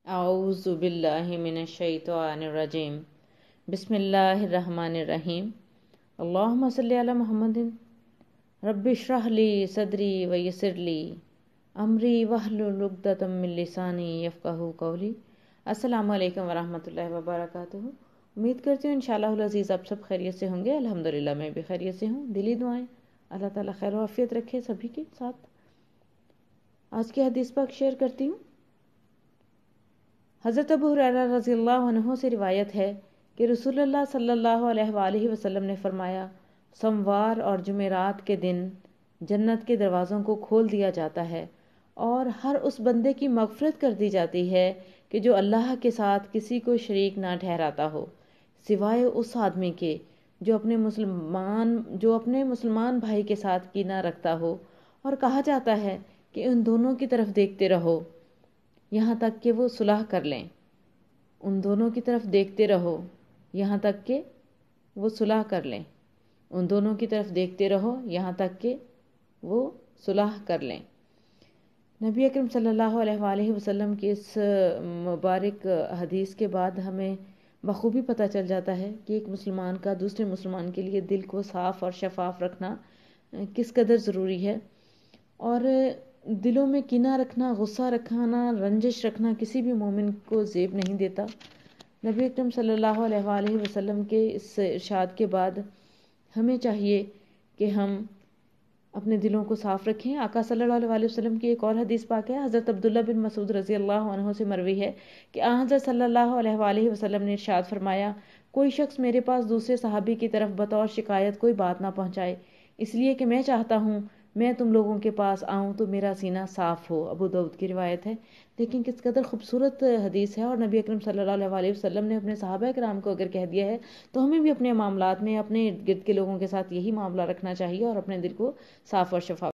اعوذ باللہ من الشیطان الرجیم بسم اللہ الرحمن الرحیم اللہم صلی علی محمد رب اشرح لی صدری ویسر لی امری واحلل عقدۃ من لسانی یفقہوا قولی۔ السلام علیکم ورحمۃ اللہ وبرکاتہ۔ امید کرتی ہوں انشاءاللہ العزیز آپ سب خیریت سے ہوں گے۔ الحمدللہ میں بھی خیریت سے ہوں۔ دلی دعائیں اللہ تعالیٰ خیر و عافیت رکھے سبھی کے ساتھ۔ آج کی حدیث پاک شیئر کرتی ہوں۔ حضرت ابو ہریرہ رضی اللہ عنہ سے روایت ہے کہ رسول اللہ صلی اللہ علیہ وآلہ وسلم نے فرمایا، سوموار اور جمعرات کے دن جنت کے دروازوں کو کھول دیا جاتا ہے اور ہر اس بندے کی مغفرت کر دی جاتی ہے کہ جو اللہ کے ساتھ کسی کو شریک نہ ٹھہراتا ہو، سوائے اس آدمی کے جو اپنے مسلمان بھائی کے ساتھ کینہ رکھتا ہو، اور کہا جاتا ہے کہ ان دونوں کی طرف دیکھتے رہو یہاں تک کہ وہ صلح کر لیں۔ ان دونوں کی طرف دیکھتے رہو یہاں تک کہ وہ صلح کر لیں۔ ان دونوں کی طرف دیکھتے رہو یہاں تک کہ وہ صلح کر لیں۔ نبی اکرم صلی اللہ علیہ وآلہ وسلم کی اس مبارک حدیث کے بعد ہمیں بخوبی پتہ چل جاتا ہے کہ ایک مسلمان کا دوسرے مسلمان کے لیے دل کو صاف اور شفاف رکھنا کس قدر ضروری ہے، اور دلوں میں کینہ رکھنا، غصہ رکھنا، رنجش رکھنا کسی بھی مومن کو زیب نہیں دیتا۔ نبی اکرم صلی اللہ علیہ وآلہ وسلم کے اس ارشاد کے بعد ہمیں چاہیے کہ ہم اپنے دلوں کو صاف رکھیں۔ آقا صلی اللہ علیہ وسلم کی ایک اور حدیث پاک ہے، حضرت عبداللہ بن مسعود رضی اللہ عنہ سے مروی ہے کہ حضرت صلی اللہ علیہ وآلہ وسلم نے ارشاد فرمایا، کوئی شخص میرے پاس دوسرے صحابی کی طرف بطور شکایت کوئی بات نہ پہنچائے، اس لیے کہ میں چاہتا ہوں میں تم لوگوں کے پاس آؤں تو میرا سینہ صاف ہو۔ ابو داؤد کی روایت ہے۔ لیکن کس قدر خوبصورت حدیث ہے، اور نبی اکرم صلی اللہ علیہ وآلہ وسلم نے اپنے صحابہ کرام کو اگر کہہ دیا ہے تو ہمیں بھی اپنے معاملات میں اپنے ارد گرد کے لوگوں کے ساتھ یہی معاملہ رکھنا چاہیے اور اپنے دل کو صاف اور شفاف